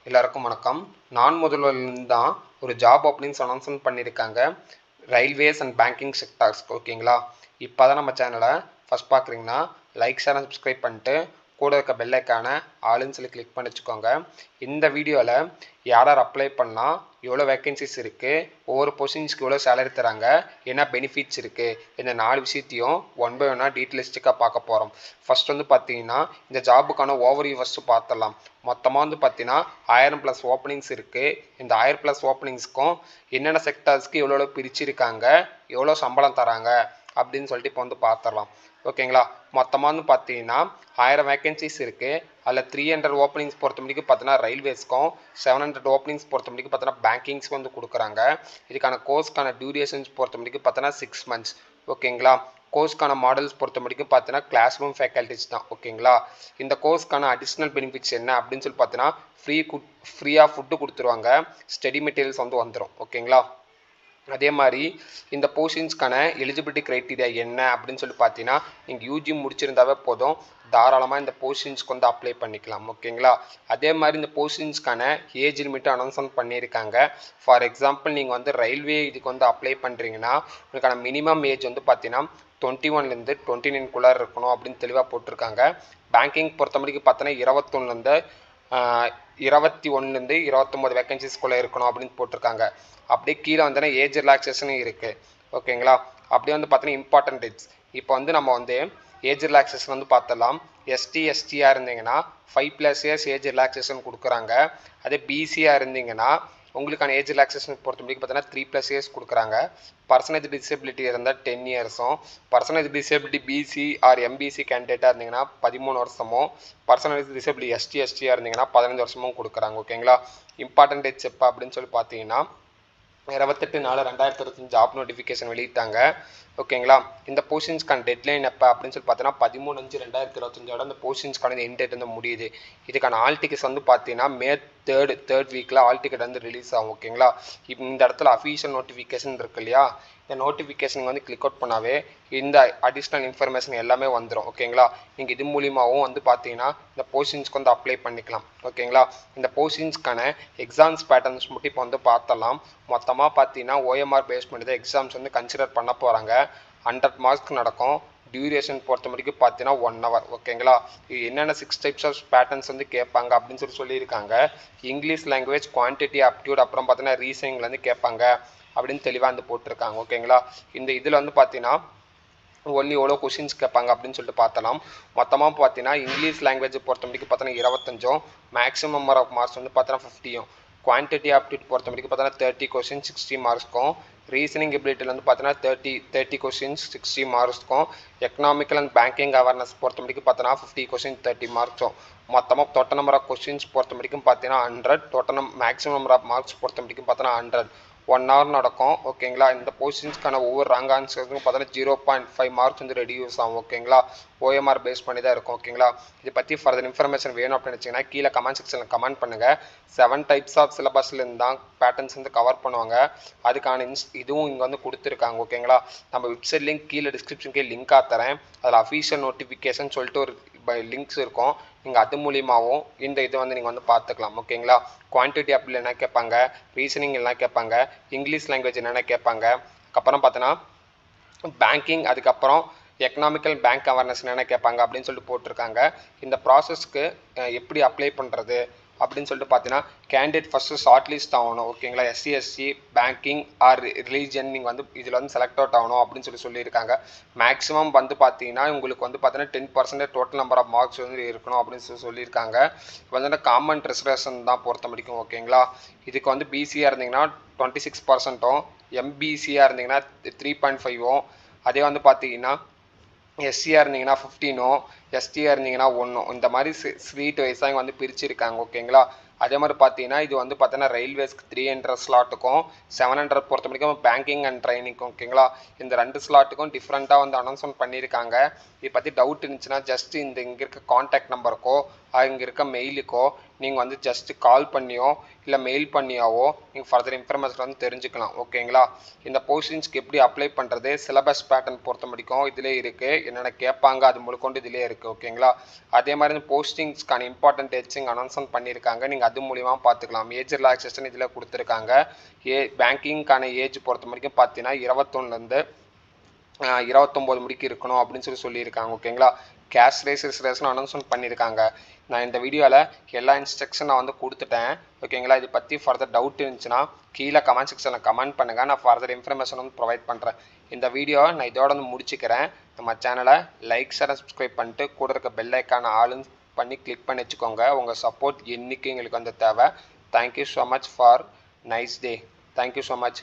எல்லாருக்கும் வணக்கம். நான் முதல்வரிலிருந்து தான் ஒரு ஜாப் ஓப்பனிங்ஸ் அனௌன்ஸ்மெண்ட் பண்ணியிருக்காங்க. ரயில்வேஸ் அண்ட் பேங்கிங் செக்டார்ஸ்க்கு ஓகேங்களா. இப்போ தான் நம்ம சேனலை ஃபஸ்ட் பார்க்குறீங்கன்னா லைக் ஷேர் அண்ட் சப்ஸ்கிரைப் பண்ணிட்டு கூட இருக்க பெல் ஐக்கான ஆளுன்னு சொல்லி கிளிக் பண்ணி வச்சுக்கோங்க. இந்த வீடியோவில் யார் யார் அப்ளை பண்ணால் எவ்வளோ வேக்கன்சிஸ் இருக்குது, ஒவ்வொரு பொசிஷன்ஸ்க்கு எவ்வளோ சேலரி தராங்க, என்ன பெனிஃபிட்ஸ் இருக்குது, இந்த 4 விஷயத்தையும் ஒன் பை ஒன்னாக டீட்டெயிலிஸ்டிக்காக பார்க்க போகிறோம். ஃபர்ஸ்ட் வந்து பார்த்தீங்கன்னா இந்த ஜாபுக்கான ஓவர்வியூ ஃபஸ்ட்டு பார்த்துடலாம். மொத்தமாக வந்து பார்த்தீங்கன்னா 1000+ ஓப்பனிங்ஸ் இருக்குது. இந்த 1000+ ஓப்பனிங்ஸ்க்கும் என்னென்ன செக்டார்ஸ்க்கு எவ்வளோ பிரிச்சிருக்காங்க, எவ்வளோ சம்பளம் தராங்க அப்படின்னு சொல்லிட்டு இப்போ வந்து பார்த்துடலாம் ஓகேங்களா. மொத்தமாக வந்து பார்த்தீங்கன்னா 1000 வேக்கன்சிஸ் இருக்குது. அதில் 300 ஓப்பனிங்ஸ் பொறுத்த முடிக்கும் பார்த்தீங்கன்னா ரயில்வேஸ்க்கும், 700 ஓப்பனிங்ஸ் பொறுத்த முடிக்கும் பார்த்தீங்கன்னா பேங்கிங்ஸ்க்கு வந்து கொடுக்குறாங்க. இதுக்கான கோர்ஸ்க்கான டியூரேஷன்ஸ் பொறுத்த முடிக்கும் பார்த்தீங்கன்னா 6 months ஓகேங்களா. கோர்ஸ்க்கான மாடல்ஸ் பொறுத்த முடிக்கும் பார்த்தீங்கன்னா கிளாஸ் ரூம் ஃபேக்கல்ட்டிஸ் தான் ஓகேங்களா. இந்த கோர்ஸ்க்கான அடிஷ்னல் பெனிஃபிட்ஸ் என்ன அப்படின்னு சொல்லி பார்த்தீங்கன்னா ஃப்ரீயாக ஃபுட்டு கொடுத்துருவாங்க, ஸ்டடி மெட்டீரியல்ஸ் வந்து வந்துடும் ஓகேங்களா. அதே மாதிரி இந்த போஸ்டிங்ஸ்க்கான எலிஜிபிலிட்டி க்ரைட்டீரியா என்ன அப்படின்னு சொல்லி பார்த்தீங்கன்னா நீங்கள் யூஜி முடிச்சிருந்தாவே போதும், தாராளமாக இந்த போஸ்டிங்ஸ்க்கு வந்து அப்ளை பண்ணிக்கலாம் ஓகேங்களா. அதே மாதிரி இந்த போஸ்டிங்ஸ்க்கான ஏஜ் லிமிட்டை அனௌன்ஸ்மெண்ட் பண்ணியிருக்காங்க. ஃபார் எக்ஸாம்பிள் நீங்கள் வந்து ரயில்வே இதுக்கு வந்து அப்ளை பண்ணுறீங்கன்னா உங்களுக்கான மினிமம் ஏஜ் வந்து பார்த்தீங்கன்னா 21லேருந்து 29 இருக்கணும் அப்படின்னு தெளிவாக போட்டிருக்காங்க. பேங்கிங் பொறுத்த முடிக்கும் பார்த்தோன்னா 21லேருந்து 29 வேக்கன்சிஸ்குள்ளே இருக்கணும் அப்படின்னு போட்டிருக்காங்க. அப்படியே கீழே வந்தோன்னா ஏஜ் ரிலாக்ஸேஷனும் இருக்குது ஓகேங்களா. அப்படியே வந்து பார்த்தீங்கன்னா இம்பார்ட்டன்ட் டேட்ஸ். இப்போ வந்து நம்ம வந்து ஏஜ் ரிலாக்ஸேஷன் வந்து பார்த்தலாம். எஸ்டிஆர் இருந்தீங்கன்னா 5+ years ஏஜ் ரிலாக்ஸேஷன் கொடுக்குறாங்க. அதே பிசியாக இருந்தீங்கன்னா உங்களுக்கான ஏஜ் ரிலாக்ஸேஷன் பொறுத்த முடிக்கும் பார்த்தீங்கன்னா 3+ years கொடுக்குறாங்க. பர்சனேஜ் டிசபிலிட்டி இருந்தால் 10 yearsம், percentage disability BC or MBC கேண்டிடேட்டாக இருந்தீங்கன்னா 13 வருஷமும், பர்சனேஜ் டிசபிலிட்டி எஸ்டிஆர் இருந்தீங்கன்னா 15 வருஷமும் கொடுக்குறாங்க ஓகேங்களா. இம்பார்ட்டன்ட் டேட்ஸ் எப்போ அப்படின்னு சொல்லி பார்த்தீங்கன்னா 28/4/2025 ஜாப் நோட்டிஃபிகேஷன் வெளியிட்டாங்க ஓகேங்களா. இந்த போஸ்டிங்ஸ்க்கான டெட்லைன் எப்போ அப்படின்னு சொல்லி பார்த்தீங்கன்னா 13/5/2025 இந்த போஸ்டிங்ஸ்க்கான எண்ட் டேட் வந்து முடியுது. இதுக்கான ஆல் டிக்கெட்ஸ் வந்து பார்த்தீங்கன்னா மே 3rd வீக்கில் ஆல் டிக்கெட் வந்து ரிலீஸ் ஆகும் ஓகேங்களா. இப்போ இந்த இடத்துல அஃபீஷியல் நோட்டிஃபிகேஷன் இருக்கு இல்லையா, இந்த நோட்டிஃபிகேஷன் வந்து கிளிக் அவுட் பண்ணாவே இந்த அடிஷ்னல் இன்ஃபர்மேஷன் எல்லாமே வந்துடும் ஓகேங்களா. நீங்கள் இது மூலியமாகவும் வந்து பார்த்தீங்கன்னா இந்த போஸ்டிங்ஸ்க்கு வந்து அப்ளை பண்ணிக்கலாம் ஓகேங்களா. இந்த போஸ்டிங்ஸ்க்கான எக்ஸாம்ஸ் பேட்டர்ன்ஸ் மட்டும் இப்போ வந்து பார்த்தலாம். மொத்தமாக பார்த்தீங்கன்னா ஓஎம்ஆர் பேஸ் பண்ணி தான் எக்ஸாம்ஸ் வந்து கன்சிடர் பண்ண போகிறாங்க. 100 மார்க்ஸ் நடக்கும். டியூரேஷன் பொறுத்த முடிக்கும் பார்த்தீங்கன்னா 1 hour ஓகேங்களா. இது என்னென்ன 6 types ஆஃப் பேட்டர்ன்ஸ் வந்து கேட்பாங்க அப்படின்னு சொல்லியிருக்காங்க. இங்கிலீஷ் லாங்குவேஜ், குவான்டிட்டி, அப்டியூட், அப்புறம் பார்த்தீங்கன்னா ரீசனிங்லேருந்து கேட்பாங்க அப்படின்னு தெளிவாக வந்து போட்டிருக்காங்க ஓகேங்களா. இந்த இதில் வந்து பார்த்தீங்கன்னா ஒன்லி எவ்வளோ கொஷின்ஸ் கேட்பாங்க அப்படின்னு சொல்லிட்டு பார்த்தலாம். மொத்தமாக பார்த்தீங்கன்னா இங்கிலீஷ் லாங்குவேஜ் பொறுத்த முடிக்கும் பார்த்தீங்கன்னா 25, மேக்ஸிமம் நம்பர் ஆஃப் மார்க்ஸ் வந்து பார்த்தீங்கன்னா 50. குவான்டிட்டி ஆப்டியூட் பொறுத்த முடிக்கும் பார்த்தீங்கன்னா 30 கொஷின்ஸ் 60 மார்க்ஸ்க்கும், ரீசனிங் எபிலிட்டியில் வந்து பார்த்தீங்கன்னா 30 கொஷின்ஸ் 60 மார்க்ஸ்க்கும், எக்கனாமிக்கல் அண்ட் பேங்கிங் அவேர்னஸ் பொறுத்த முடிக்கும் பார்த்தீங்கன்னா 50 கொஷின் 30 மார்க்ஸும். மொத்தமாக டோட்டல் நம்பர் ஆஃப் கொஷின்ஸ் பொறுத்த முடிக்கும் பார்த்தீங்கன்னா 100, total maximum number of marks பொறுத்த முடிக்கும் பார்த்தீங்கன்னா 100. 1 hour நடக்கும் ஓகேங்களா. இந்த போஸ்டிங்ஸ்க்கான ஒவ்வொரு ரேங்க் ஆன்சருக்கும் பார்த்தீங்கன்னா 0.5 மார்க்ஸ் வந்து ரெடியூஸ் ஆகும் ஓகேங்களா. ஓஎம்ஆர் பேஸ் பண்ணி தான் இருக்கும் ஓகேங்களா. இதை பற்றி ஃபர்தர் இன்ஃபர்மேஷன் வேணும் அப்படின்னு வச்சிங்கன்னா கீழே கமெண்ட் செக்ஷனில் கமெண்ட் பண்ணுங்கள். 7 types ஆஃப் சிலபஸ்லேருந்து தான் பேட்டர்ன்ஸ் வந்து கவர் பண்ணுவாங்க. அதுக்கான இதுவும் இங்கே வந்து கொடுத்துருக்காங்க ஓகேங்களா. நம்ம வெப்சைட் லிங்க் கீழே டிஸ்கிரிப்ஷனுக்கே லிங்காக தரேன். அதில் அஃபீஷியல் நோட்டிஃபிகேஷன் சொல்லிட்டு ஒரு லிங்க்ஸ் இருக்கும். நீங்கள் அது மூலியமாகவும் இந்த இதை வந்து நீங்கள் வந்து பார்த்துக்கலாம் ஓகேங்களா. குவான்டிட்டி அப்படி என்ன கேட்பாங்க, ரீசனிங் எல்லாம் கேட்பாங்க, இங்கிலீஷ் லாங்குவேஜ் என்னென்ன கேட்பாங்க, அதுக்கப்புறம் பார்த்தோன்னா பேங்கிங், அதுக்கப்புறம் எக்கனாமிக்கல் பேங்க் அவேர்னஸ் என்னென்ன கேட்பாங்க அப்படின்னு சொல்லிட்டு போட்டிருக்காங்க. இந்த ப்ராசஸ்க்கு எப்படி அப்ளை பண்ணுறது அப்படின்னு சொல்லிட்டு பார்த்தீங்கன்னா கேண்டிடேட் ஃபஸ்ட்டு ஷார்ட் லிஸ்ட் ஆகணும் ஓகேங்களா. எஸ்சி பேங்கிங் ஆர் ரிலீஜன் நீங்கள் வந்து இதில் வந்து செலக்ட் அவுட் ஆகணும் அப்படின்னு சொல்லியிருக்காங்க. மேக்ஸிமம் வந்து பார்த்தீங்கன்னா உங்களுக்கு வந்து பார்த்தீங்கன்னா 10% டோட்டல் நம்பர் ஆஃப் மார்க்ஸ் வந்து இருக்கணும் அப்படின்னு சொல்லியிருக்காங்க. இப்போ வந்து காமன் ரிசர்வேஷன் தான் பொறுத்த முடிக்கும் ஓகேங்களா. இதுக்கு வந்து பிசியாக இருந்தீங்கன்னா 26%, எம்பிசியாக இருந்தீங்கன்னா 3.5, அதே வந்து பார்த்தீங்கன்னா எஸ்சியாக இருந்தீங்கன்னா 15, எஸ்டியாக இருந்தீங்கன்னா 1, இந்த மாதிரி ஸ்ட்ரீட் வைஸாக வந்து பிரிச்சிருக்காங்க ஓகேங்களா. அதே மாதிரி பார்த்தீங்கன்னா இது வந்து பார்த்தீங்கன்னா ரயில்வேஸ்க்கு 300 ஸ்லாட்டுக்கும் 700 பொறுத்த முடிக்கும் பேங்கிங் அண்ட் ட்ரைனிங்கும் ஓகேங்களா. இந்த 2 ஸ்லாட்டுக்கும் டிஃப்ரெண்ட்டாக வந்து அனௌன்ஸ்மெண்ட் பண்ணியிருக்காங்க. இதை பற்றி டவுட் இருந்துச்சுன்னா ஜஸ்ட் இங்கே இருக்க காண்டாக்ட் நம்பருக்கோ இங்கே இருக்க மெயிலுக்கோ நீங்கள் வந்து ஜஸ்ட் கால் பண்ணியோ இல்லை மெயில் பண்ணியாவோ நீங்கள் ஃபர்தர் இன்ஃபர்மேஷன் வந்து தெரிஞ்சுக்கலாம் ஓகேங்களா. இந்த போஸ்டிங்ஸ்க்கு எப்படி அப்ளை பண்ணுறது, சிலபஸ் பேட்டர்ன் பொறுத்த முடிக்கும் இதிலே இருக்குது, என்னென்ன கேட்பாங்க அது முழுக்கொண்டு இதிலே இருக்குது. இருக்குது. ஓகேங்களா? அதே மாதிரி இந்த போஸ்டிங்ஸ்க்கான இம்பார்ட்டன்ட் டேட்ஸிங் அனௌன்ஸ்மெண்ட் பண்ணியிருக்காங்க. நீங்கள் அது மூலிமா பார்த்துக்கலாம். ஏஜ் ரிலாக்ஸேஷன் இதில் கொடுத்துருக்காங்க. பேங்கிங்க்கான ஏஜ் பொறுத்த வரைக்கும் பார்த்தீங்கன்னா 21லேருந்து 29 முடிக்கு இருக்கணும் அப்படின்னு சொல்லியிருக்காங்க. ஓகேங்களா? கேஷ் ரெஜிஸ்ட்ரேஷன் அனௌன்ஸ்மெண்ட் பண்ணியிருக்காங்க. நான் இந்த வீடியோவில் எல்லா இன்ஸ்ட்ரக்ஷன் நான் வந்து கொடுத்துட்டேன். ஓகேங்களா? இது பற்றி ஃபர்தர் டவுட் இருந்துச்சுன்னா கீழே கமெண்ட் செக்ஷனில் கமெண்ட் பண்ணுங்கள். நான் ஃபர்தர் இன்ஃபர்மேஷன் வந்து ப்ரொவைட் பண்ணுறேன். இந்த வீடியோ நான் இதோட வந்து முடிச்சுக்கிறேன். நம்ம சேனலை லைக் ஷேர் சப்ஸ்கிரைப் பண்ணிட்டு கூட இருக்க பெல் ஐக்கான ஆளுன்னு பண்ணி கிளிக் பண்ணி வச்சுக்கோங்க. உங்கள் சப்போர்ட் என்றைக்கு எங்களுக்கு வந்து தேவை. Thank you so much for nice day. Thank you so much.